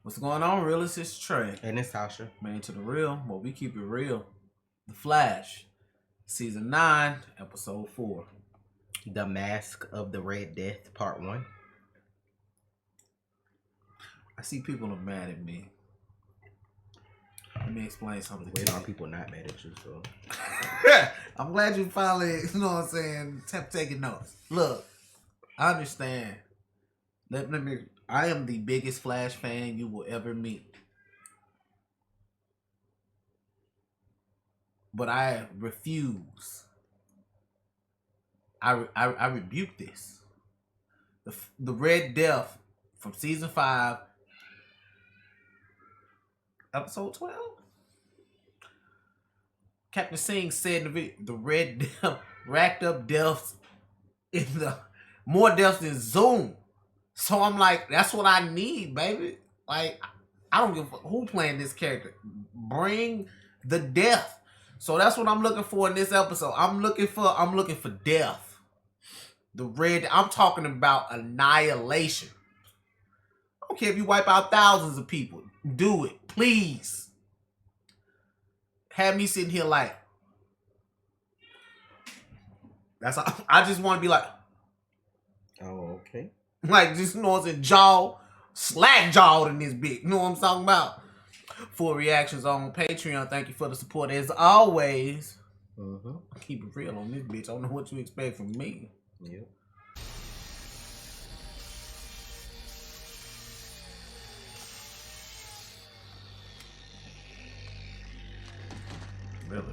What's going on, realists? It's Trey. And it's Tasha. Man, to the real. Well, we keep it real. The Flash, Season 9, Episode 4. The Mask of the Red Death, Part 1. I see people are mad at me. Let me explain something. Wait, are people not mad at you? So I'm glad you finally, you know what I'm saying, taking notes. Look, I understand. Let me. I am the biggest Flash fan you will ever meet. But I refuse. I rebuke this. The Red Death from Season 5, Episode 12? Captain Singh said in the video, the Red Death racked up deaths in the more deaths than Zoom. So I'm like, that's what I need, baby. Like, I don't give a fuck who playing this character. Bring the death. So that's what I'm looking for in this episode. I'm looking for death. The red, I'm talking about annihilation. I don't care if you wipe out thousands of people. Do it, please. Have me sitting here like, that's all. I just want to be like, oh, okay. Like, just, you know what I'm saying, slack jawed in this bit. You know what I'm talking about? Full reactions on Patreon. Thank you for the support as always. Keep it real on this bitch. I don't know what you expect from me. Yep. Really?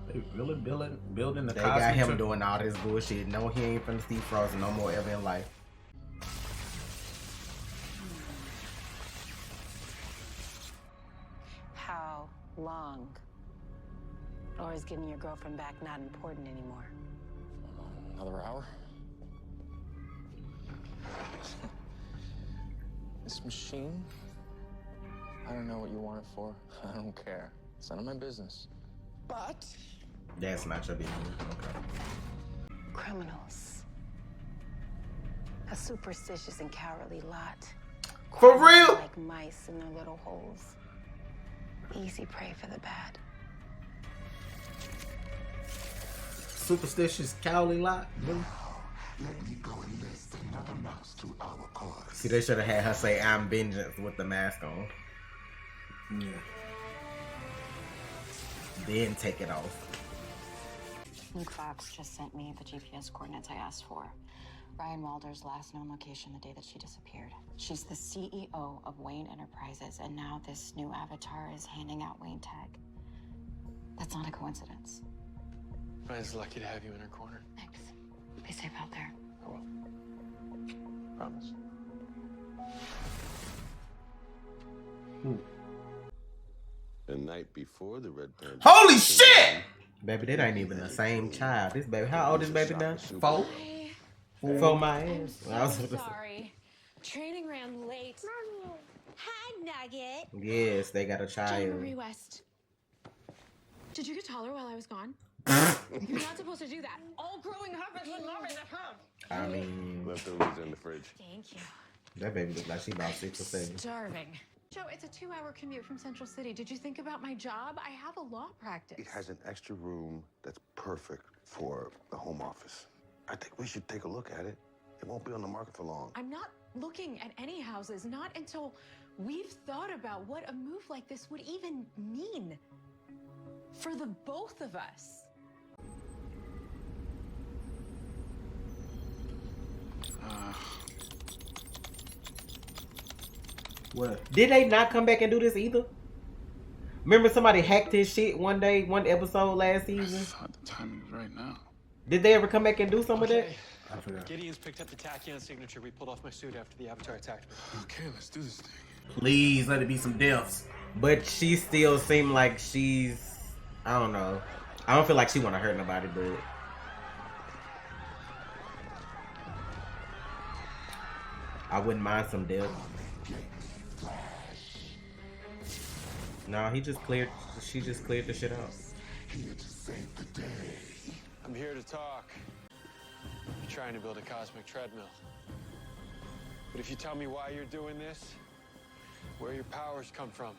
They really building the They got him doing all this bullshit. No, he ain't finna see Frozen no more ever in life. How long? Or is getting your girlfriend back not important anymore? Another hour? This machine? I don't know what you want it for. I don't care. It's none of my business. But That's not your business. Okay. Criminals. A superstitious and cowardly lot. For real? Like mice in their little holes. Easy prey for the bad. Superstitious cowardly lot? Really? Let me go and list another mouse to our cause. See, they should have had her say, "I'm vengeance" with the mask on. Yeah. Then take it off. Luke Fox just sent me the GPS coordinates I asked for. Ryan Walder's last known location the day that she disappeared. She's the CEO of Wayne Enterprises, and now this new avatar is handing out Wayne tag. That's not a coincidence. Ryan's lucky to have you in her corner. Thanks. Be safe out there. I will. Promise. The night before the Red Panther. Holy shit! Baby, that ain't even the same child. This baby, how old is baby now? 4? For my ass. I'm sorry. Training ran late. Mommy. Hi, Nugget. Yes, they got a Jenna Marie child. West. Did you get taller while I was gone? You're not supposed to do that. All growing up is when mom is at home. I mean, Leftovers in the fridge. Thank you. that baby look like she about 6 or 7. Starving. Joe, it's a 2-hour commute from Central City. Did you think about my job? I have a law practice. It has an extra room that's perfect for the home office. I think we should take a look at it. It won't be on the market for long. I'm not looking at any houses, not until we've thought about what a move like this would even mean for the both of us. What? Did they not come back and do this either? Remember somebody hacked his shit one day, one episode last season? I thought the timing was right now. Did they ever come back and do some of that? I forgot. Gideon's picked up the tachyon signature we pulled off my suit after the Avatar attacked me. Okay, let's do this thing. Please let it be some deaths. But she still seemed like she's, I don't know. I don't feel like she want to hurt nobody, but I wouldn't mind some death. No, he just cleared. She just cleared the shit out. I'm here to talk. You're trying to build a cosmic treadmill. But if you tell me why you're doing this, where your powers come from,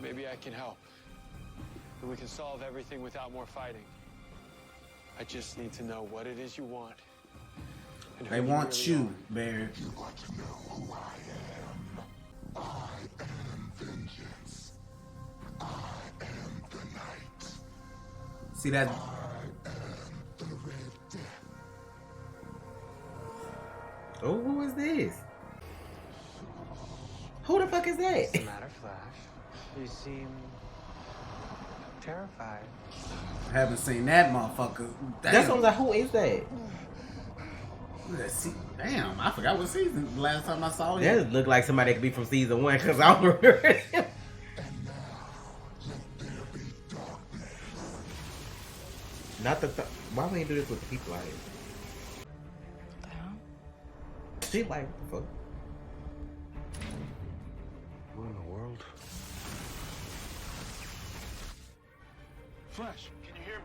maybe I can help. And we can solve everything without more fighting. I just need to know what it is you want. And who They want really you, are. Barry. You want to know who I am? I am vengeance. I am the night. See that? I am the Red Death. Oh, who is this? Who the fuck is that? What's the matter, Flash? You seem terrified. I haven't seen that motherfucker. That's what I was Damn. like, who is that? Let's see. Damn, I forgot what season. The last time I saw That him. look like somebody that could be from season 1 because I don't remember him. And now, let there be darkness. Not the. Why would he do this with people like? She like fuck. What in the world? Flash, can you hear me?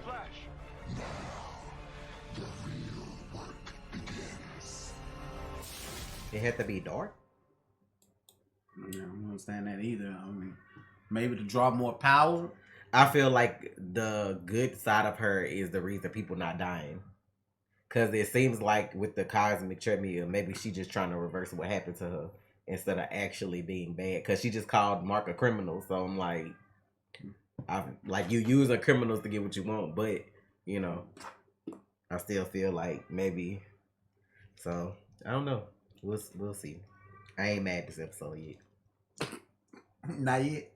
Flash! The real work begins. It had to be dark. Yeah, I don't understand that either. I mean, maybe to draw more power. I feel like the good side of her is the reason people not dying. Cause it seems like with the cosmic treadmill, maybe she just trying to reverse what happened to her instead of actually being bad. Cause she just called Mark a criminal. So I'm like, you using criminals to get what you want, but you know, I still feel like maybe. So I don't know. We'll see. I ain't mad this episode yet. Not yet.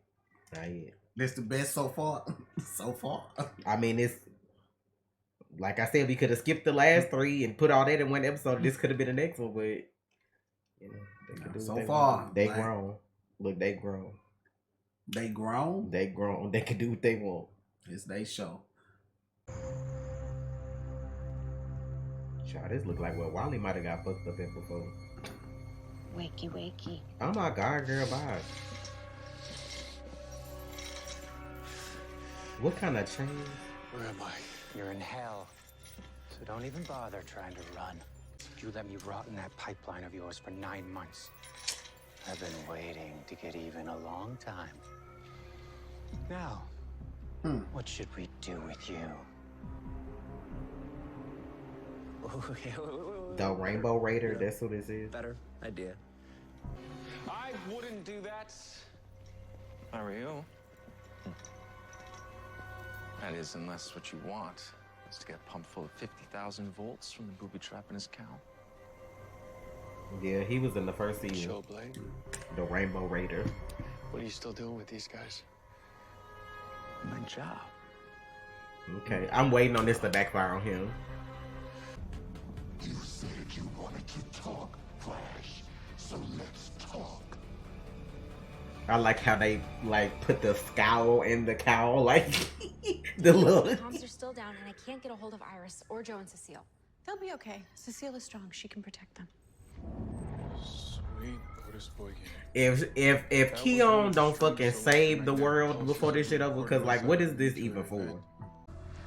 Not yet. This the best so far. So far. I mean, it's like I said, we could have skipped the last 3 and put all that in one episode. This could have been the next one, but you know, they could do So what they far, want. They like- grown. Look, they grown. They grown. They grown. They can do what they want. It's they show. Child, this look like what Wally might have got fucked up in before. Wakey, wakey. Oh my god, girl, bye. What kind of change? Where am I? You're in hell. So don't even bother trying to run. You let me rot in that pipeline of yours for 9 months. I've been waiting to get even a long time. Now, what should we do with you? The Rainbow Raider, that's what this is. Better idea. I wouldn't do that. How are you? That is, unless what you want is to get pumped full of 50,000 volts from the booby trap in his cow. Yeah, he was in the first season. Show Blade. The Rainbow Raider. What are you still doing with these guys? My job. Okay, I'm waiting on this to backfire on him. You said you wanted to talk, Flash. So let's talk. I like how they like put the scowl in the cowl, like the look. Comms are still down, and I can't get a hold of Iris or Joe and Cecile. They'll be okay. Cecile is strong. She can protect them. Sweet Otis Boykin. If Keon don't fucking save the world before this shit over, cause like what is this even for?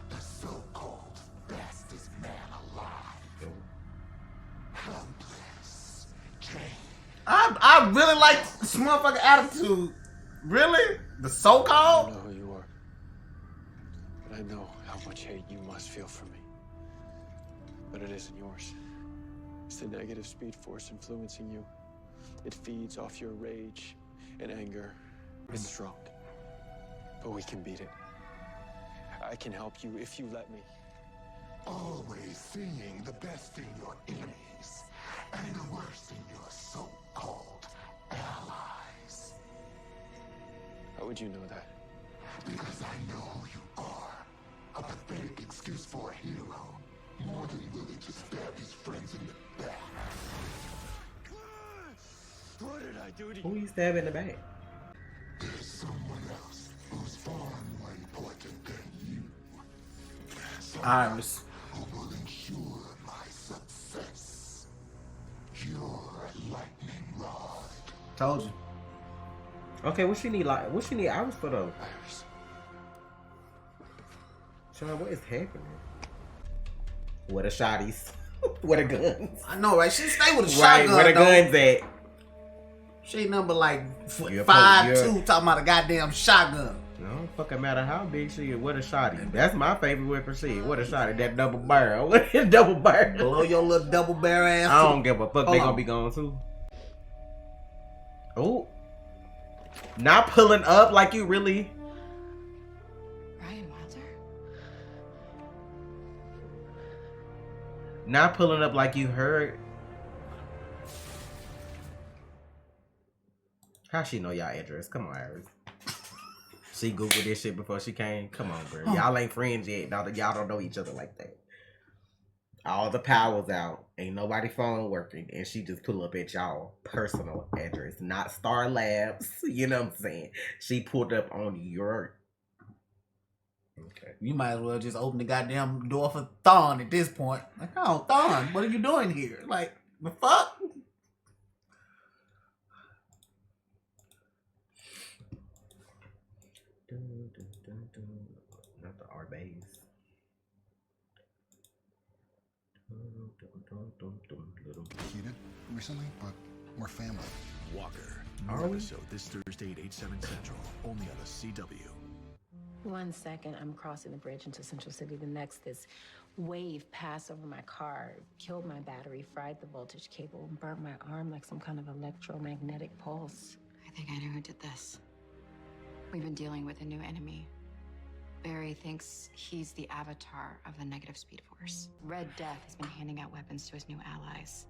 The so-called fastest man alive. Helpless. Jane. I really like this motherfucking attitude. Really? The I so-called? know who you are. But I know how much hate you must feel for me. But it isn't yours. It's the negative speed force influencing you. It feeds off your rage and anger. It's strong. But we can beat it. I can help you if you let me. Always seeing the best in your enemies and the worst in your so-called allies. How would you know that? Because I know who you are. A pathetic excuse for a hero. More than willing to stab his friends in the back. What did I do to Who you stab in the back? There's someone else who's far more important than you. Iris. Who will ensure my success. Your lightning rod. Told you. Okay, what she need Iris for though? Iris? Sean, what is happening? Where the shotties? Where the guns? I know, right? She stay with a Right, shotgun. where the though. guns at? She ain't number like You're 5'2", talking about a goddamn shotgun. No, don't fucking matter how big she is. What a shotty. That's my favorite weapon. Shit. What a shotty. That double barrel. What is double barrel? Blow your little double barrel ass. I don't give a fuck. They Hold gonna on. be gone too. Oh, not pulling up like you really. Ryan Wilder? Not pulling up like you heard. How she know y'all address? Come on, Iris. She googled this shit before she came. Come on, bro. Y'all ain't friends yet. Y'all don't know each other like that. All the power's out. Ain't nobody phone working. And she just pull up at y'all personal address. Not Star Labs. You know what I'm saying? She pulled up on your... Okay. You might as well just open the goddamn door for Thawne at this point. Like, oh, Thawne, what are you doing here? Like, the fuck? Not the R bass. Heated recently, but we're family. Walker. Are New we? episode this Thursday at 8/7 Central. Only on the CW. 1 second, I'm crossing the bridge into Central City. The next, this wave passed over my car, killed my battery, fried the voltage cable, and burnt my arm like some kind of electromagnetic pulse. I think I know who did this. We've been dealing with a new enemy. Barry thinks he's the avatar of the negative Speed Force. Red Death has been handing out weapons to his new allies.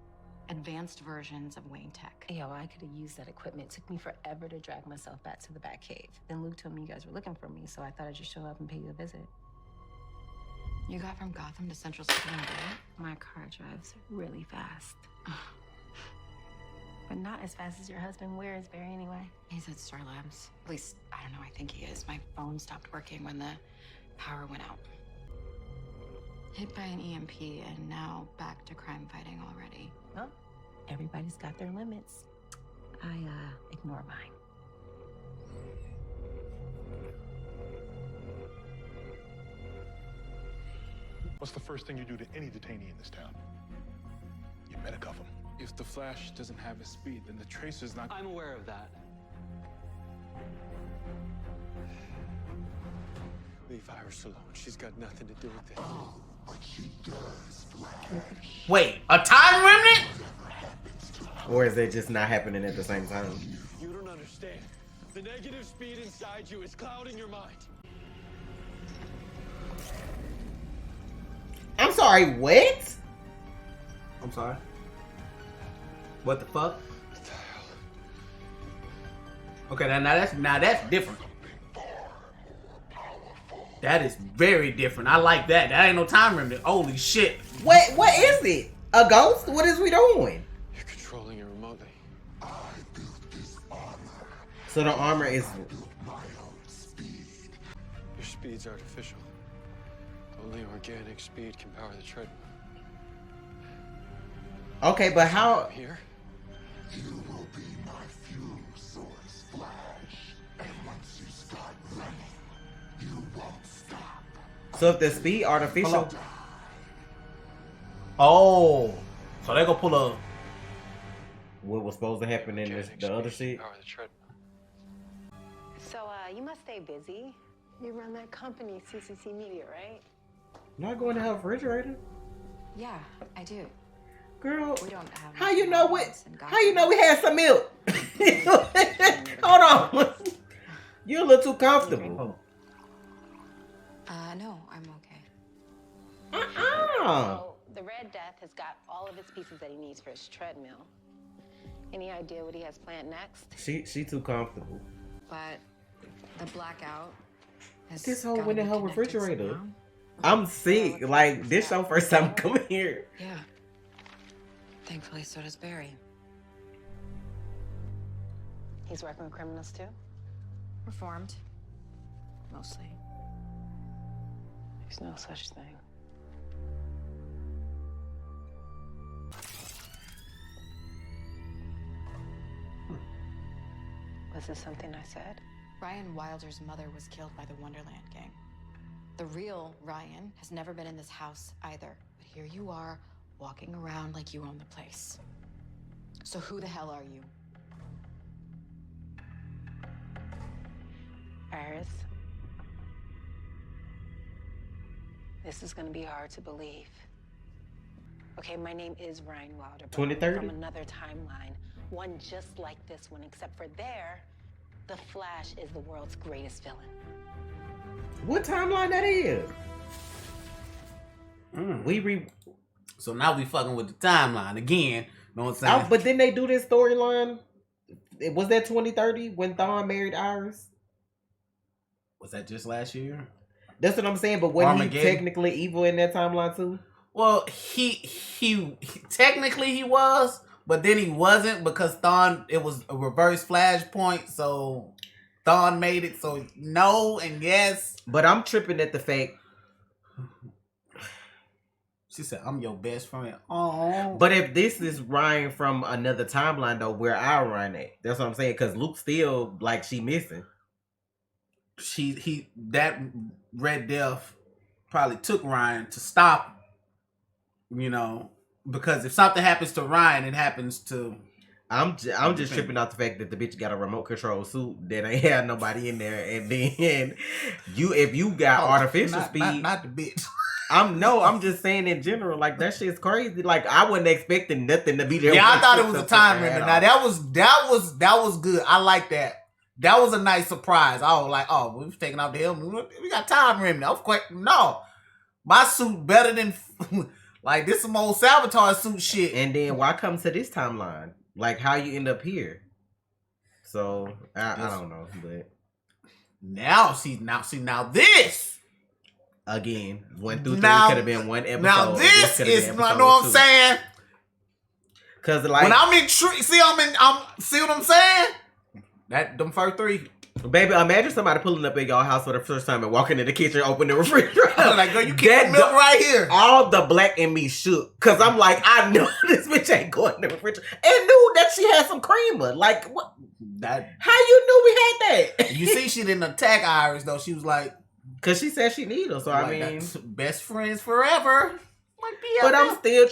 Advanced versions of Wayne Tech. Yo, I could have used that equipment. It took me forever to drag myself back to the Batcave. Then Luke told me you guys were looking for me, so I thought I'd just show up and pay you a visit. You got from Gotham to Central City in a day? My car drives really fast. But not as fast as your husband. Where is Barry anyway? He's at Star Labs. At least, I don't know, I think he is. My phone stopped working when the power went out. Hit by an EMP and now back to crime fighting already. Well, everybody's got their limits. I ignore mine. What's the first thing you do to any detainee in this town? You medicuff him. If the Flash doesn't have his speed, then the Tracer's not. I'm aware of that. Leave Iris alone. She's got nothing to do with it. Oh, but she does, Flash. Wait, a time remnant? Or is it just not happening at the same time? You don't understand. The negative speed inside you is clouding your mind. I'm sorry, what? I'm sorry. What the fuck? What the hell? Okay, now that's different. That is very different. I like that. That ain't no time remnant. Holy shit. What is it? A ghost? What is we doing? You're controlling it remotely. I built this armor. So the armor is... I built my own speed. Your speed's artificial. Only organic speed can power the treadmill. Okay, but how... Here? You will be my fuel source, Flash. And once you start running, you won't stop. So if the speed artificial... Oh. So they gonna pull a... What was supposed to happen in this, the other shit? Power the treadmill. So, you must stay busy. You run that company, CCC Media, right? Not going to have a refrigerator? Yeah, I do. Girl, We don't have how you know what? restaurants in How you Gotham. know we had some milk? Hold on. You're a little too comfortable. No, I'm okay. Well, the Red Death has got all of its pieces that he needs for his treadmill. Any idea what he has planned next? She too comfortable. But the blackout has This whole gotta went in be her connected refrigerator. somehow. I'm sick. Like, this your first time coming here. Yeah. Thankfully, so does Barry. He's working with criminals too? Reformed. Mostly. There's no such thing. Was this something I said? Ryan Wilder's mother was killed by the Wonderland gang. The real Ryan has never been in this house either. But here you are, walking around like you own the place. So who the hell are you? Iris, this is gonna be hard to believe. Okay, my name is Ryan Wilder, but I'm 2030? from another timeline. One just like this one, except for there, the Flash is the world's greatest villain. What timeline that is? So now we fucking with the timeline again. Know what I'm saying? But then they do this storyline. Was that 2030 when Thawne married Iris? Was that just last year? That's what I'm saying. But wasn't he Armageddon? technically evil in that timeline too? Well, he technically he was, but then he wasn't because Thawne, it was a reverse flashpoint, so Thawne made it so no and yes. But I'm tripping at the fact. She said, "I'm your best friend." Oh, But if this is Ryan from another timeline though, where I Ryan at? That's what I'm saying. Because Luke still like she missing. That Red Death probably took Ryan to stop him, you know, because if something happens to Ryan, it happens to. I'm just tripping out the fact that the bitch got a remote control suit that ain't had nobody in there, and then if you got artificial speed, not the bitch. I'm just saying in general, like that shit's crazy. Like I wasn't expecting nothing to be there. Yeah, I thought it was a time limit. Now that was good. I like that. That was a nice surprise. I was like, oh, we've taken out the helmet. We got time remnant. Of course, no. My suit better than like this some old Salvatore suit shit. And then why come to this timeline? Like how you end up here? So I don't know, but now this again 1 through 3 now, could have been one episode. Now this is, you know what I'm saying? Cause like when I'm in, see what I'm saying? That them first 3. Baby, imagine somebody pulling up at y'all house for the first time and walking in the kitchen, open the refrigerator. Like, girl, you keep the milk right here. All the black in me shook. Cause I'm like, I know this bitch ain't going in the refrigerator. And knew that she had some creamer. Like, what? How you knew we had that? You see, she didn't attack Iris, though. She was like... Cause she said she need her. So, like, I mean... best friends forever. Like, but I'm still...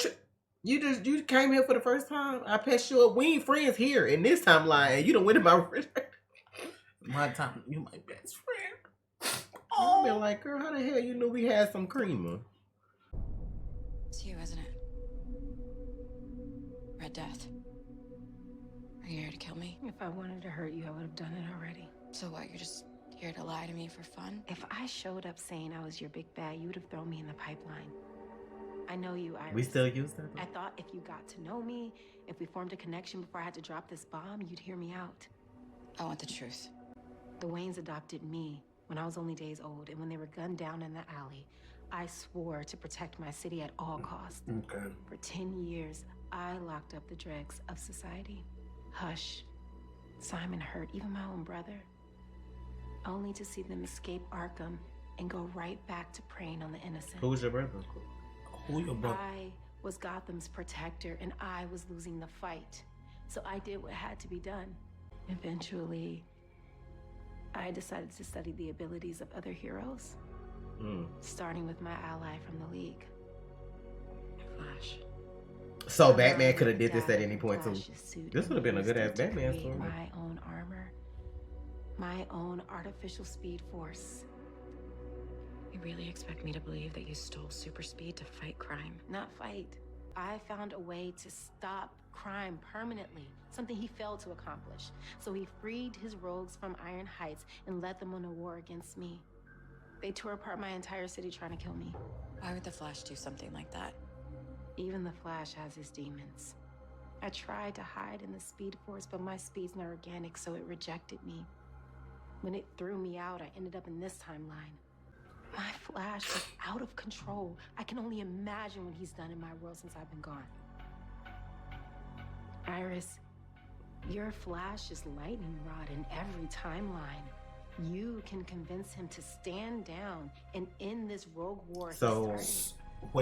You came here for the first time. I passed you up. We ain't friends here in this timeline. And you done went in my refrigerator. My time, you my best friend. Oh, been like, girl, how the hell you knew we had some creamer? It's you, isn't it? Red Death. Are you here to kill me? If I wanted to hurt you, I would have done it already. So what, you're just here to lie to me for fun? If I showed up saying I was your big bad, you would have thrown me in the pipeline. I know you, Iris. We still use that? I thought if you got to know me, if we formed a connection before I had to drop this bomb, you'd hear me out. I want the truth. The Waynes adopted me when I was only days old, and when they were gunned down in the alley, I swore to protect my city at all costs. Okay. For 10 years, I locked up the dregs of society. Hush. Simon hurt even my own brother, only to see them escape Arkham and go right back to preying on the innocent. Who's your brother? Who your brother? I was Gotham's protector, and I was losing the fight. So I did what had to be done. Eventually, I decided to study the abilities of other heroes, starting with my ally from the League, Flash. So Batman could have did this at any point too. This would have been a good ass Batman story. My own armor, my own artificial speed force. You really expect me to believe that you stole super speed to fight crime? Not fight. I found a way to stop crime permanently, something he failed to accomplish. So he freed his rogues from Iron Heights and led them on a war against me. They tore apart my entire city trying to kill me. Why would the Flash do something like that? Even the Flash has his demons. I tried to hide in the Speed Force, but my speed's not organic, so it rejected me. When it threw me out, I ended up in this timeline. My Flash was out of control. I can only imagine what he's done in my world since I've been gone. Iris, your Flash is lightning rod in every timeline. You can convince him to stand down and end this rogue war. So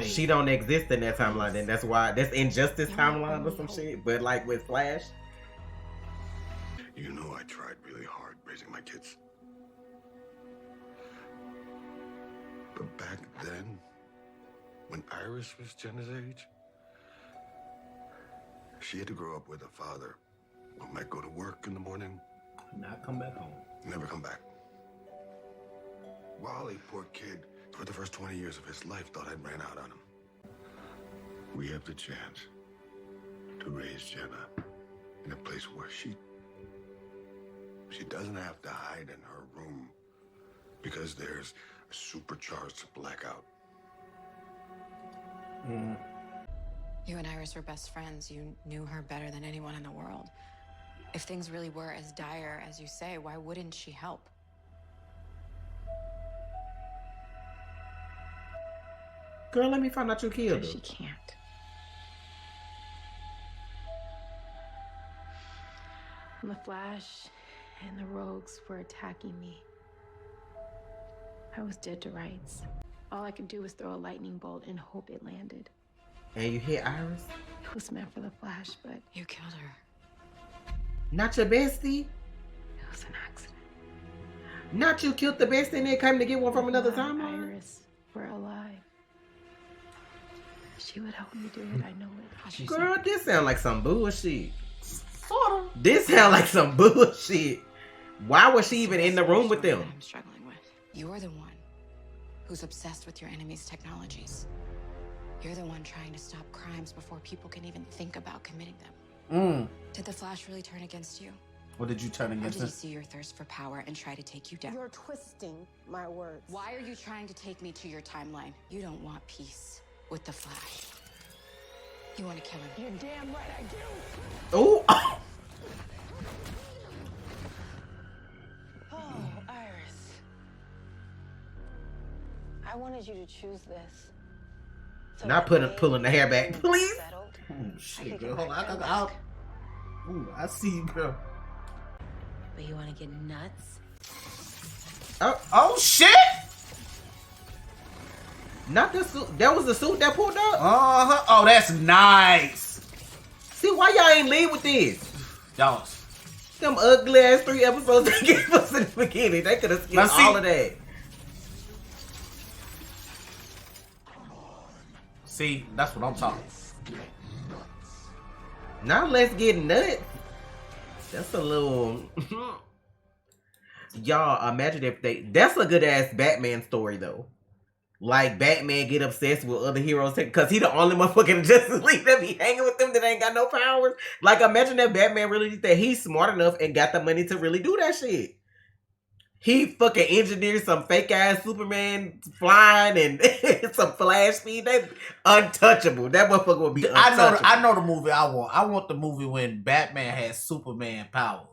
she don't exist in that timeline, then that's why that's Injustice timeline or some shit. But like with Flash, you know I tried really hard raising my kids. But back then, when Iris was Jenna's age, she had to grow up with a father who might go to work in the morning, not come back home, never come back. Wally, poor kid, for the first 20 years of his life, thought I'd ran out on him. We have the chance to raise Jenna in a place where she doesn't have to hide in her room because there's a supercharged blackout. You and Iris were best friends. You knew her better than anyone in the world. If things really were as dire as you say, why wouldn't she help? Girl, let me find out you killed her. She can't. When the Flash and the Rogues were attacking me, I was dead to rights. All I could do was throw a lightning bolt and hope it landed. And you hit Iris? It was meant for the Flash, but you killed her. Not your bestie? It was an accident. Not you killed the bestie and then came to get one from another timeline? Iris, we're alive. She would help me do it, I know it. Girl, this sound like some bullshit. Sorta. This sound like some bullshit. Why was she even in the room with them? I'm struggling with. You're the one who's obsessed with your enemy's technologies. You're the one trying to stop crimes before people can even think about committing them. Did the Flash really turn against you? What did you turn Or against did he us? see your thirst for power and try to take you down? You're twisting my words. Why are you trying to take me to your timeline? You don't want peace with the Flash. You want to kill him. You're damn right I do. Oh! Oh, Iris. I wanted you to choose this. So Not pulling the hair back, please. Oh shit, girl. Hold on. Ooh, I see you, girl. But you want to get nuts? Oh shit! Not the suit. That was the suit that pulled up? Uh-huh. Oh, that's nice. See, why y'all ain't lead with this? Y'all. Them ugly ass 3 episodes they gave us in the beginning. They could have skipped all of that. See, that's what I'm talking. Now let's get nuts. That's a little... Y'all, imagine if they... That's a good ass Batman story, though. Like, Batman get obsessed with other heroes because he the only motherfucker in the Justice League that be hanging with them that ain't got no powers. Like, imagine that Batman really did that. He's smart enough and got the money to really do that shit. He fucking engineered some fake ass Superman flying and some Flash speed. They untouchable. That motherfucker would be untouchable. I know the movie I want. I want the movie when Batman has Superman powers.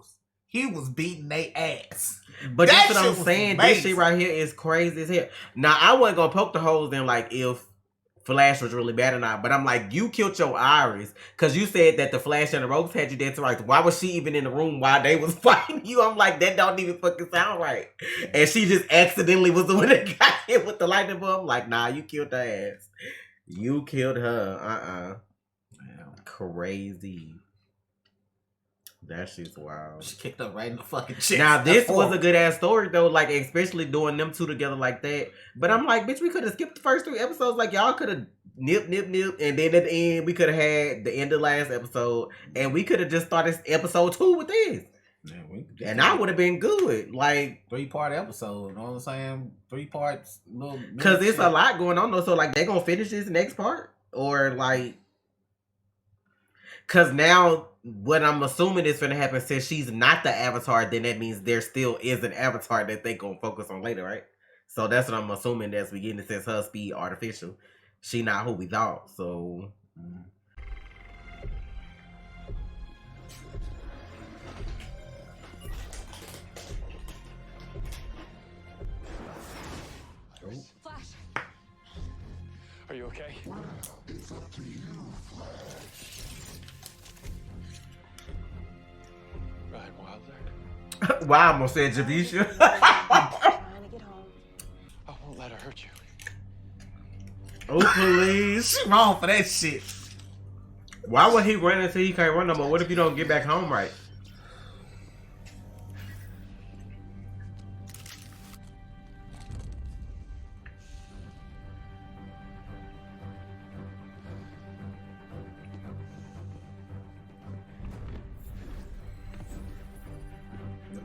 He was beating they ass. But that that's what I'm saying. Amazing. This shit right here is crazy as hell. Now, I wasn't gonna poke the holes in like if Flash was really bad or not. But I'm like, you killed your Iris because you said that the Flash and the Rogues had you dead to rights. Why was she even in the room while they was fighting you? I'm like, that don't even fucking sound right. And she just accidentally was the one that got hit with the lightning bulb. I'm like, nah, you killed her ass. You killed her. Crazy. That shit's wild. She kicked up right in the fucking chest. Now, this was a good ass story, though. Like, especially doing them two together like that. But I'm like, bitch, we could have skipped the first 3 episodes. Like, y'all could have nip. And then at the end, we could have had the end of last episode. And we could have just started episode 2 with this. Man, and I would have been good. Like, 3-part episode. You know what I'm saying? 3 parts. Because it's a lot going on, though. So, like, they going to finish this next part? Or, like... Because now, what I'm assuming is going to happen, since she's not the Avatar, then that means there still is an Avatar that they going to focus on later, right? So that's what I'm assuming as we get into, since her speed artificial. She not who we thought, so... Flash! Are you okay? It's up to you, Flash. Ryan Wilder? Wow, I almost said Javisha. I won't let her hurt you. Oh, please. She wrong for that shit. Why would he run until he can't run no more? What if you don't get back home right?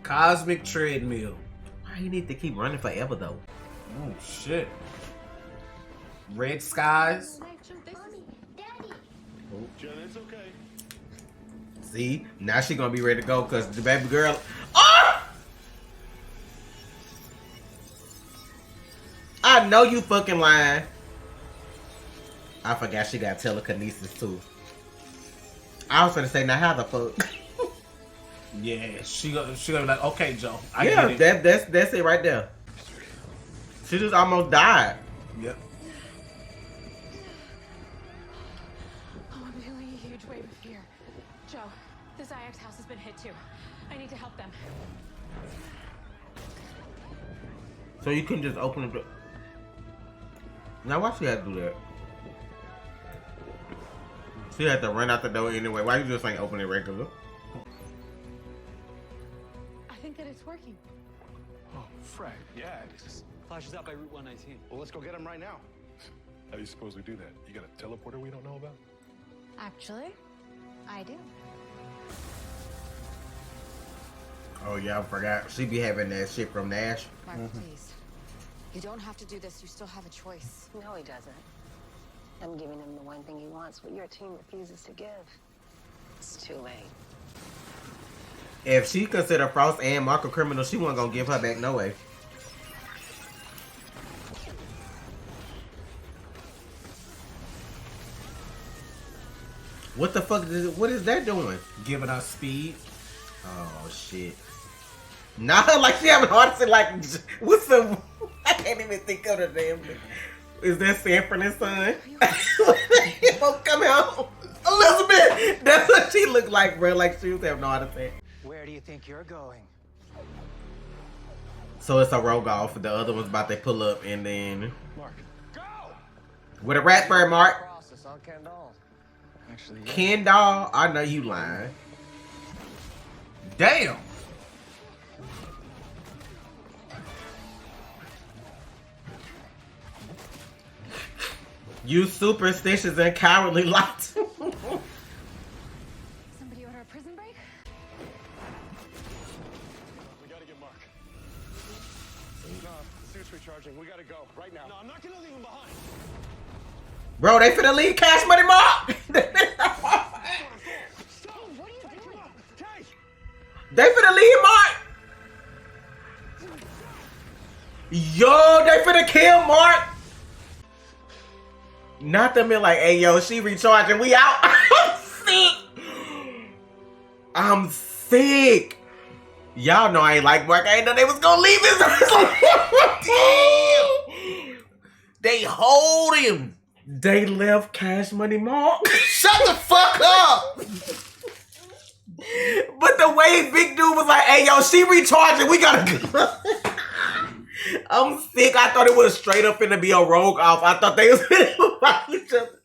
Cosmic treadmill. Why you need to keep running forever though? Oh shit. Red skies. Jen, it's okay. See, now she gonna be ready to go because the baby girl. Oh! I know you fucking lying. I forgot she got telekinesis too. I was gonna say, now how the fuck? Yeah, she gonna be like, okay, Joe. I Yeah, get it. that's it right there. She just almost died. Yep. Oh, I'm feeling a huge wave of fear. Joe, this IX house has been hit too. I need to help them. So you couldn't just open the door. Now why she had to do that? She had to run out the door anyway. Why you just ain't open it regular? I think that it's working. Oh, Frank, yeah, it is. Flashes out by Route 119. Well, let's go get him right now. How do you suppose we do that? You got a teleporter we don't know about? Actually, I do. Oh yeah, I forgot. She be having that shit from Nash. Mark, please. You don't have to do this. You still have a choice. No, he doesn't. I'm giving him the one thing he wants, what your team refuses to give. It's too late. If she consider Frost and Mark a criminal, she wasn't gonna give her back no way. What the fuck what is that doing? Giving us speed. Oh shit. Nah, like she having heart attack, like what's the I can't even think of the damn thing. Is that Sanford and Son? Come out. Elizabeth! That's what she looked like, bro. Like she was having a heart attack. Where do you think you're going? So it's a rogue off. The other one's about to pull up and then Mark, go! with a rat bird, Mark. Process on Kendall. Actually, Ken doll, I know you lying. Damn. You superstitious and cowardly lot. Somebody order a prison break? We gotta get Mark. No, the suit's recharging. We gotta go right now. No, I'm not gonna leave him behind. Bro, they finna leave Cash Money Mark. They finna leave Mark. Yo, they finna kill Mark. Not them in like, hey yo, she recharging. We out. I'm sick. I'm sick. Y'all know I ain't like Mark. I ain't know they was gonna leave his Damn. They hold him. They left Cash Money Mark. Shut the fuck up. But the way Big Dude was like, hey yo, she recharging. We gotta go. I'm sick. I thought it was straight up finna be a rogue off. I thought they was finna fight each other.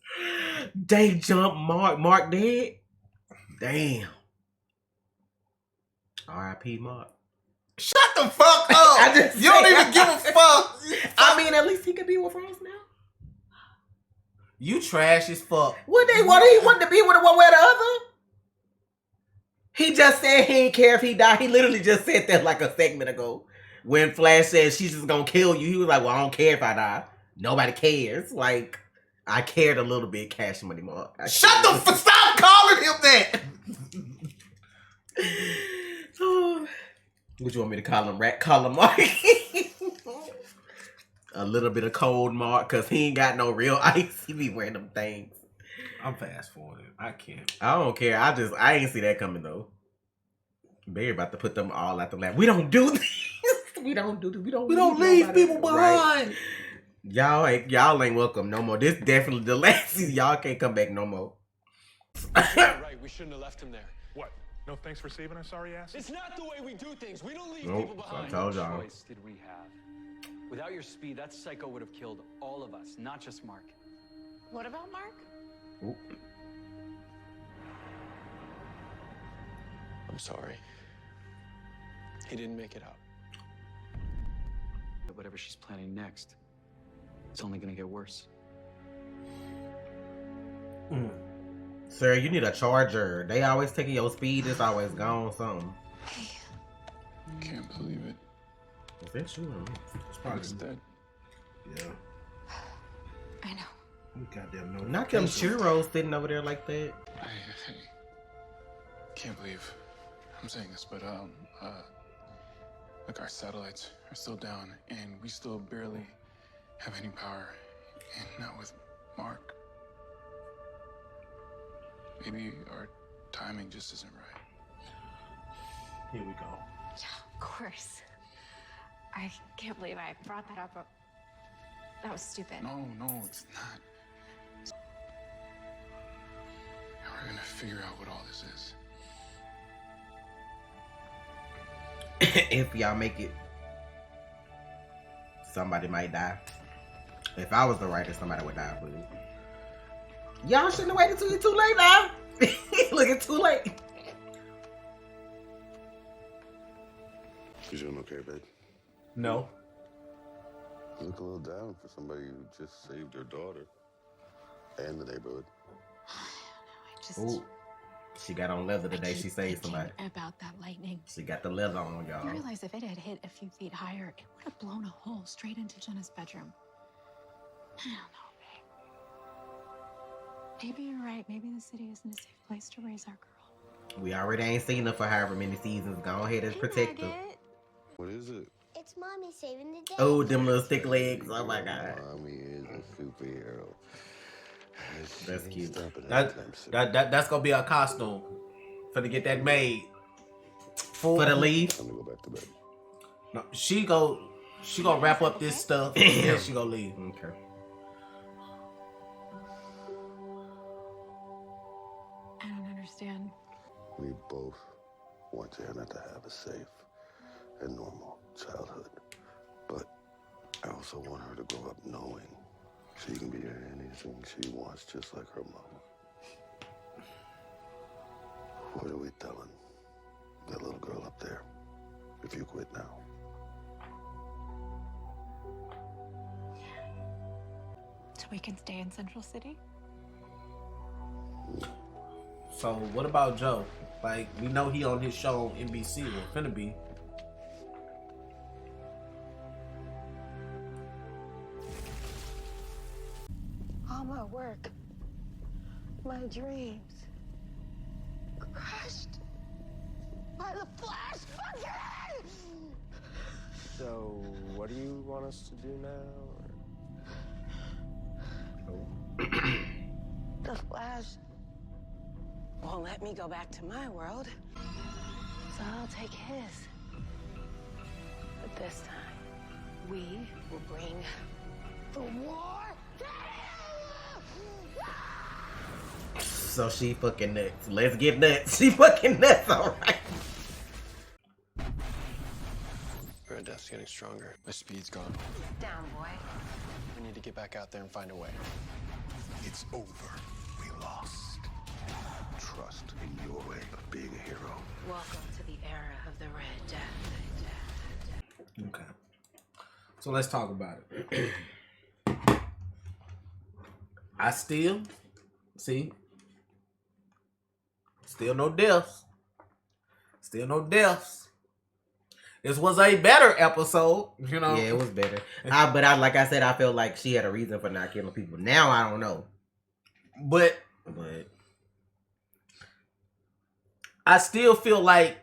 They jumped Mark. Mark dead. Damn. R.I.P. Mark. Shut the fuck up. You don't even give a fuck. I mean, at least he could be with Frost now. You trash as fuck. What they want? He wanted to be with one way or the other. He just said he didn't care if he died. He literally just said that like a segment ago. When Flash said she's just gonna kill you, he was like, well, I don't care if I die. Nobody cares. Like, I cared a little bit, Cash Money Mark. Shut the fuck. Stop calling him that. What you want me to call him? Rat? Call him Mark? A little bit of cold Mark, because he ain't got no real ice. He be wearing them things. I'm fast forwarding. I can't. I don't care. I ain't see that coming though. Barry about to put them all out the lab. We don't do this. We don't do this. We don't leave people behind. Right. Y'all ain't welcome no more. This definitely the last season. Y'all can't come back no more. Right, we shouldn't have left him there. What? No thanks for saving our sorry ass? It's not the way we do things. We don't leave Nope, people I behind. told y'all. What choice did we have? Without your speed, that psycho would have killed all of us, not just Mark. What about Mark? Oop. I'm sorry. He didn't make it out. Whatever she's planning next, it's only gonna get worse. Sir, you need a charger. They always taking your speed. It's always gone something. can't believe it. Is that true? It's probably He's dead. Yeah. I know. You goddamn know. Not them churros sitting over there like that. I can't believe I'm saying this, but look, our satellites are still down, and we still barely have any power, and not with Mark. Maybe our timing just isn't right. Here we go. Yeah, of course. I can't believe I brought that up. That was stupid. No, it's not. And we're gonna figure out what all this is. If y'all make it, somebody might die. If I was the writer, somebody would die, but y'all shouldn't have waited till it's too late now. Look, it's too late. You doing okay, babe? No. You look a little down for somebody who just saved your daughter and the neighborhood. Ooh, she got on leather today. She saved somebody. About that lightning. She got the leather on, y'all. You realize if it had hit a few feet higher, it would have blown a hole straight into Jenna's bedroom. I don't know, babe. Maybe you're right. Maybe the city isn't a safe place to raise our girl. We already ain't seen her for however many seasons. Go ahead and protect her. What is it? It's Mommy saving the day. Oh, them little stick legs. Oh my God. Mommy is a superhero. That's cute. That's gonna be our costume. Finna get that made. For the leave. I'm gonna go back to bed. No, she gonna wrap up this stuff and then she gonna leave. Okay. I don't understand. We both want Jana to have a safe and normal childhood. But I also want her to grow up knowing she can be anything she wants, just like her mama. What are we telling that little girl up there if you quit now? So we can stay in Central City? So what about Joe? Like, we know he on his show on NBC or finna be. All my work, my dreams, crushed by the Flash again! So, what do you want us to do now? The Flash won't let me go back to my world, so I'll take his. But this time, we will bring the war to him! So she fucking nuts. Let's get nuts. She fucking nuts, alright. Her death's getting stronger. My speed's gone. Down, boy. We need to get back out there and find a way. It's over. We lost. Trust in your way of being a hero. Welcome to the era of the Red Death. Okay. So let's talk about it. I still no deaths. Still no deaths. This was a better episode, you know. Yeah, it was better. But like I said, I felt like she had a reason for not killing people. Now I don't know. But I still feel like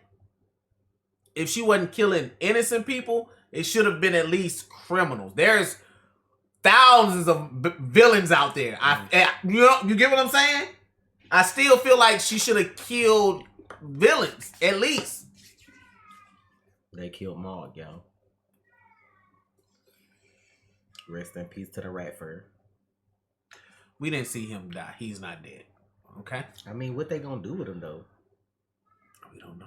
if she wasn't killing innocent people, it should have been at least criminals. There's thousands of villains out there. You get what I'm saying? I still feel like she should have killed villains, at least. They killed Maud, yo. Rest in peace to the rat fur. We didn't see him die. He's not dead. Okay? I mean, what they gonna do with him, though? We don't know.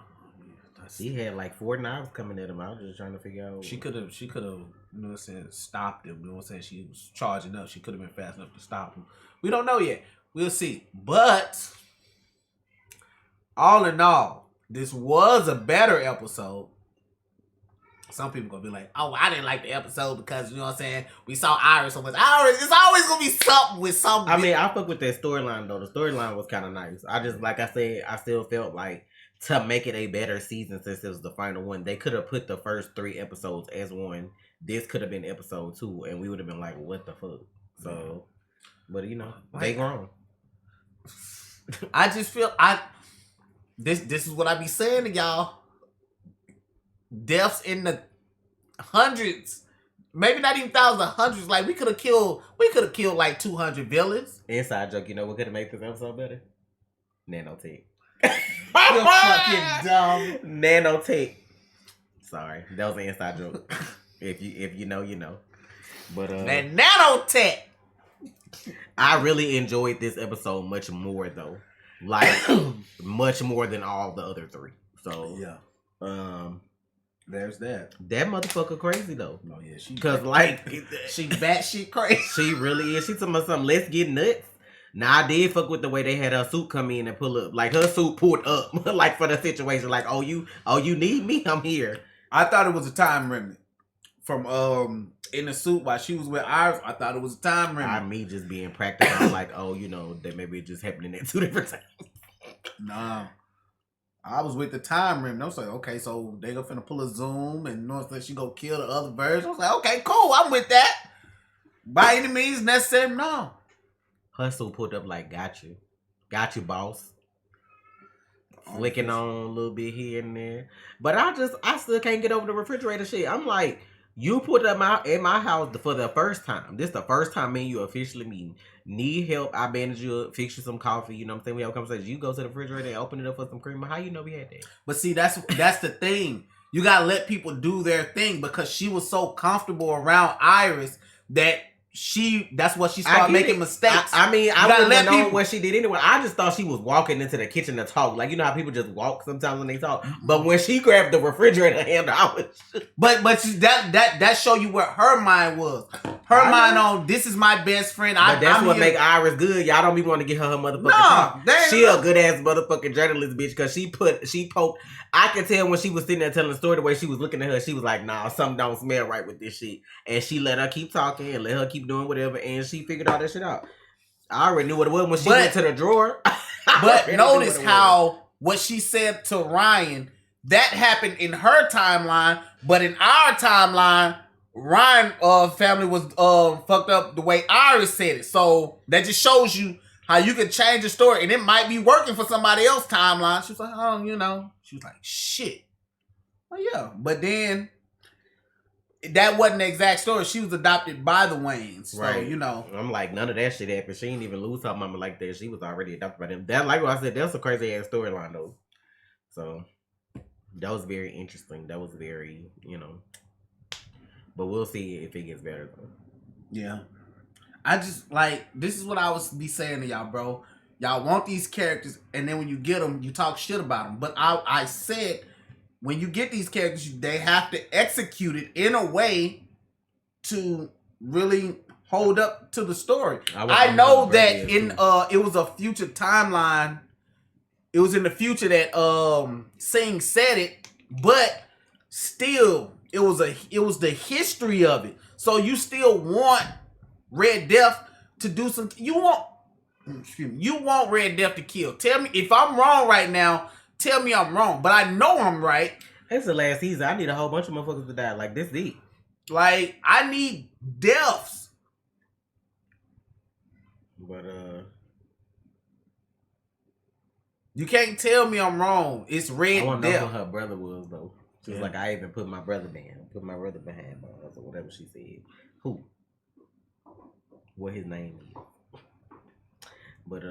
He had like 4 knives coming at him. I was just trying to figure out. She could have, you know what I'm saying, stopped him. You know what I'm saying? She was charging up. She could have been fast enough to stop him. We don't know yet. We'll see. But all in all, this was a better episode. Some people gonna be like, oh, I didn't like the episode because, you know what I'm saying, we saw Iris so much. Iris, it's always gonna be something with something. I mean, I fuck with that storyline, though. The storyline was kind of nice. I just, like I said, I still felt like to make it a better season since it was the final one. They could have put the first 3 episodes as one. This could have been episode 2, and we would have been like, what the fuck? So, but you know, they grown. I just feel this is what I be saying to y'all. Deaths in the hundreds, maybe not even thousands, hundreds. Like we could have killed like 200 villains. Inside joke, you know what could have made this episode better? Nanotech. You're fucking dumb. Nanotech. Sorry, that was an inside joke. if you know, you know. But that nanotech. I really enjoyed this episode much more though. Like much more than all the other 3. So yeah. There's that. That motherfucker crazy though. Oh yeah, cause like she batshit crazy. She really is. She talking about something. Let's get nuts. Now I did fuck with the way they had her suit come in and pull up. Like her suit pulled up, like for the situation. Like oh you need me? I'm here. I thought it was a time remnant from in the suit while she was with Iris. I thought it was a time remnant. Me just being practical. Like oh you know that maybe it just happening at 2 different times. Nah. I was with the time rim. I was like, okay, so they go finna pull a zoom and she go kill the other birds. I was like, okay, cool, I'm with that. By any means necessary, no. Hustle pulled up like, got you, boss. Flicking on a little bit here and there, but I still can't get over the refrigerator shit. I'm like, you put them out at my house for the first time. This the first time me and you officially meeting. Need help? I bandage you up, fix you some coffee. You know what I'm saying? We have a conversation. You go to the refrigerator and open it up for some creamer. How you know we had that? But see, that's the thing. You gotta let people do their thing because she was so comfortable around Iris that that's what she started making mistakes. I mean, I wouldn't have known what she did anyway. I just thought she was walking into the kitchen to talk. Like, you know how people just walk sometimes when they talk. But when she grabbed the refrigerator handle, I was... But that show you where her mind was. Her mind on, this is my best friend. But that's what make Iris good. Y'all don't be wanting to get her motherfucking talk. She a good ass motherfucking journalist bitch because she poked. I can tell when she was sitting there telling the story, the way she was looking at her, she was like, nah, something don't smell right with this shit. And she let her keep talking and let her keep doing whatever, and she figured all that shit out. I already knew what it was when she went to the drawer. But notice how what she said to Ryan, that happened in her timeline, but in our timeline, Ryan family was fucked up the way Iris said it. So that just shows you how you can change a story, and it might be working for somebody else's timeline. She was like, oh, you know. She was like, shit. Well, yeah. But then that wasn't the exact story. She was adopted by the Waynes. So, right. you know. I'm like, none of that shit happened. She didn't even lose her mama like that. She was already adopted by them. That, like what I said, that's a crazy ass storyline though. So that was very interesting. That was very, you know. But we'll see if it gets better though. Yeah. I just like, this is what I was be saying to y'all, bro. Y'all want these characters, and then when you get them, you talk shit about them. But I said, when you get these characters, they have to execute it in a way to really hold up to the story. I know that in it was a future timeline. It was in the future that Singh said it, but still, it was the history of it. So you still want Red Death to do some. You want Red Death to kill. Tell me if I'm wrong right now. Tell me I'm wrong, but I know I'm right. It's the last season. I need a whole bunch of motherfuckers to die. Like this deep. Like I need deaths. But you can't tell me I'm wrong. It's Red I want to know Death. who her brother was though. She was like, I even put my brother down. Put my brother behind bars or whatever she said. Who? What his name is. But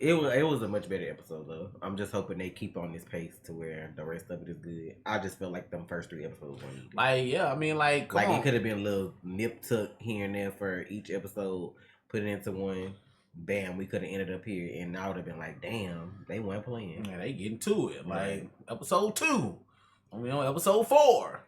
it was a much better episode though. I'm just hoping they keep on this pace to where the rest of it is good. I just felt like them first 3 episodes weren't good. Like yeah, I mean like it could have been a little nip tuck here and there for each episode, put it into one. Bam, we could have ended up here, and I would have been like, damn, they weren't playing. Yeah, they getting to it. Like episode 2, we on episode 4.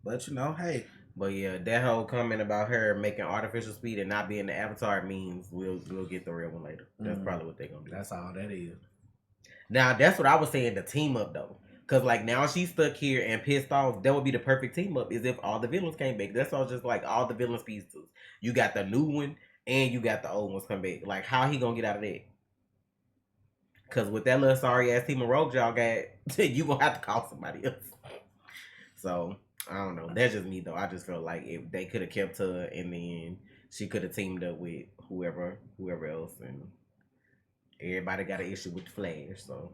But you know, hey. But yeah, that whole comment about her making artificial speed and not being the Avatar means we'll get the real one later. That's probably what they're gonna do. That's all that is. Now that's what I was saying, the team up though. Cause like now she's stuck here and pissed off. That would be the perfect team up is if all the villains came back. That's all just like all the villains pieces. You got the new one and you got the old ones come back. Like how he gonna get out of that? Cause with that little sorry ass team of rogues y'all got, you gonna have to call somebody else. So I don't know. That's just me though. I just feel like if they could have kept her and then she could have teamed up with whoever else, and everybody got an issue with the Flash. So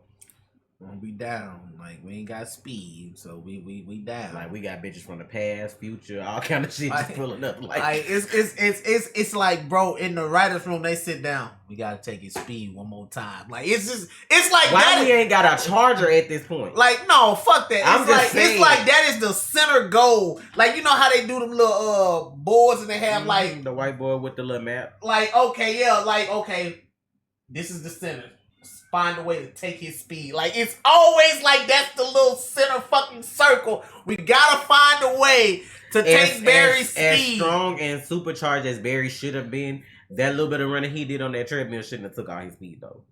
we down. Like we ain't got speed, so we down. Like we got bitches from the past, future, all kind of shit just pulling up. Like it's like, bro, in the writers' room they sit down. We gotta take his speed one more time. Like it's like why that we ain't got a charger at this point? Like no, fuck that. I'm just saying. It's like that is the center goal. Like you know how they do them little boards and they have like the whiteboard with the little map. Like okay, yeah, like okay, this is the center. Find a way to take his speed. Like it's always like that's the little center fucking circle. We gotta find a way to take Barry's speed. As strong and supercharged as Barry should have been, that little bit of running he did on that treadmill shouldn't have took all his speed though.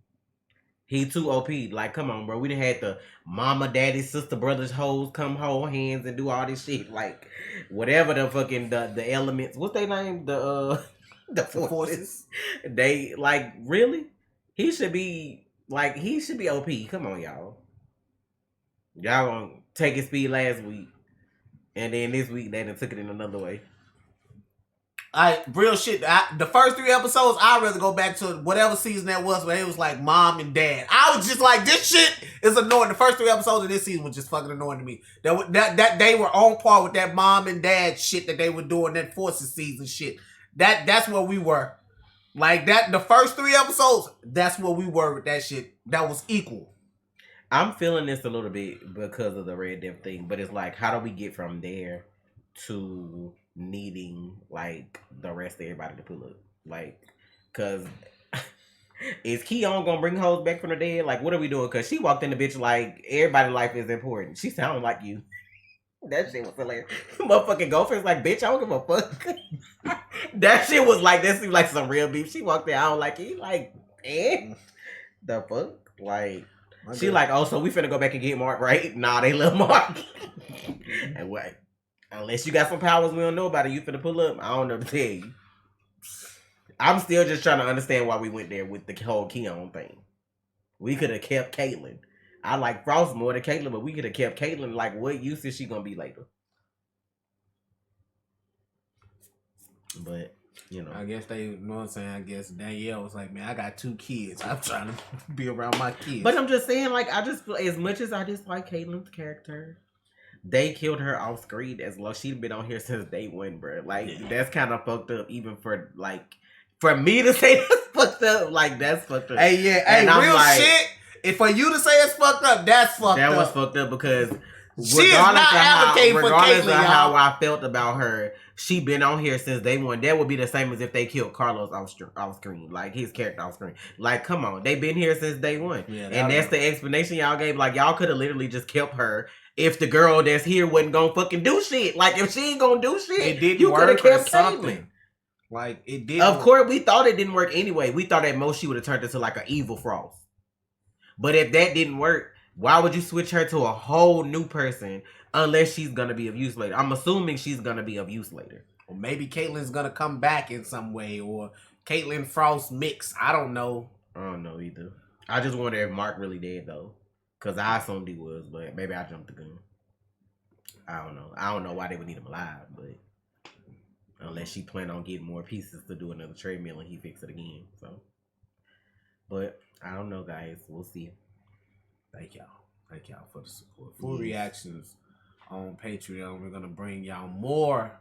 He too OP. Like, come on, bro. We done had the mama, daddy, sister, brothers, hoes come hold hands and do all this shit. Like, whatever the fucking the elements. What's their name? The forces. They like really. He should be OP. Come on, y'all. Y'all gonna take his speed last week, and then this week they done took it in another way. Real shit. The first 3 episodes, I'd rather go back to whatever season that was, where it was like mom and dad. I was just like, this shit is annoying. The first 3 episodes of this season was just fucking annoying to me. That they were on par with that mom and dad shit that they were doing, that Forces season shit. That's where we were. Like that, the first 3 episodes, that's where we were with that shit. That was equal. I'm feeling this a little bit because of the Red Death thing, but it's like, how do we get from there to needing like the rest of everybody to pull up? Like, cause is Keon gonna bring hoes back from the dead? Like, what are we doing? Cause she walked in the bitch like everybody's life is important. She sounded like you. That shit was hilarious. Motherfucking Gopher's like, bitch, I don't give a fuck. That shit was like, that seemed like some real beef. She walked in, I don't like it. Like, the fuck? Like, she like, oh, so we finna go back and get Mark, right? Nah, they love Mark. And what? Unless you got some powers we don't know about it, you finna pull up. I don't know to tell you. I'm still just trying to understand why we went there with the whole Keon thing. We could have kept Caitlyn. I like Frost more than Caitlyn, but we could have kept Caitlyn. Like, what use is she gonna be later? But, you know. I guess you know what I'm saying? I guess Danielle was like, man, I got 2 kids. I'm trying to be around my kids. But I'm just saying, like, as much as I dislike Caitlyn's character, they killed her off screen as long. She'd been on here since day 1, bro. Like, that's kind of fucked up, even for, like, for me to say that's fucked up. Like, that's fucked up. Hey, yeah. And hey, real like, shit. If for you to say it's fucked up, that's fucked up. That was fucked up because she is not advocating for Caitlyn. Regardless of how I felt about her, she been on here since day 1. That would be the same as if they killed Carlos off screen, like his character off screen. Like, come on, they been here since day 1, yeah, and that's the explanation y'all gave. Like, y'all could have literally just kept her if the girl that's here wasn't gonna fucking do shit. Like, if she ain't gonna do shit, you could have kept Caitlyn. Like, it did. Of course, we thought it didn't work anyway. We thought at most she would have turned into like an evil Frost. But if that didn't work, why would you switch her to a whole new person unless she's going to be of use later? I'm assuming she's going to be of use later. Or maybe Caitlyn's going to come back in some way, or Caitlyn Frost mix. I don't know. I don't know either. I just wonder if Mark really dead, though. Because I assumed he was, but maybe I jumped the gun. I don't know. I don't know why they would need him alive, but unless she planned on getting more pieces to do another treadmill and he fixed it again. So, but I don't know, guys. We'll see. Thank y'all for the support. Full reactions on Patreon. We're gonna bring y'all more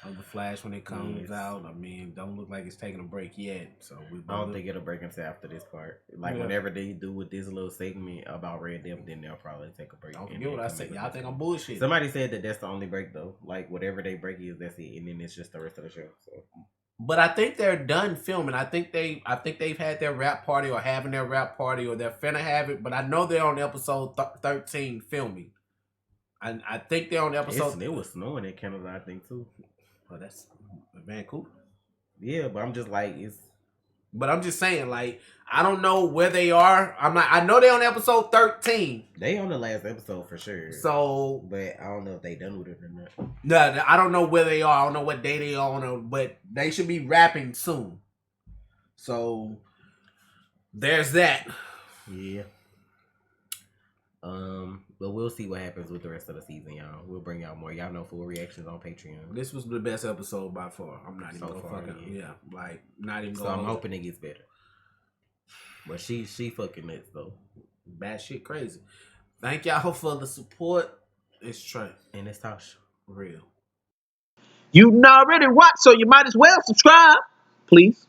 of the Flash when it comes out. I mean, don't look like it's taking a break yet. So I don't think it'll break until after this part. Like, whenever they do with this little segment about Red Death, then they'll probably take a break. Don't forget what I said. Y'all think I'm bullshit. Somebody said that that's the only break though. Like, whatever they break is, that's it, and then it's just the rest of the show. So. But I think they're done filming. I think they've had their rap party or having their rap party or they're finna have it. But I know they're on episode 13 filming. I think they're on episode. It was snowing in Canada, I think too. Well, that's Vancouver. Yeah, but I'm just like But I'm just saying, like, I don't know where they are. I know they're on episode 13. They on the last episode for sure. So, but I don't know if they done with it or not. No, I don't know where they are. I don't know what day they are on, but they should be wrapping soon. So there's that. Yeah. But we'll see what happens with the rest of the season, y'all. We'll bring y'all more. Y'all know full reactions on Patreon. This was the best episode by far. I'm not even So gonna far, fucking like not even. So gonna I'm hoping it gets better. But she fucking nuts though. Bad shit crazy. Thank y'all for the support. It's Trey and it's Tasha. Real. You already watched, so you might as well subscribe, please.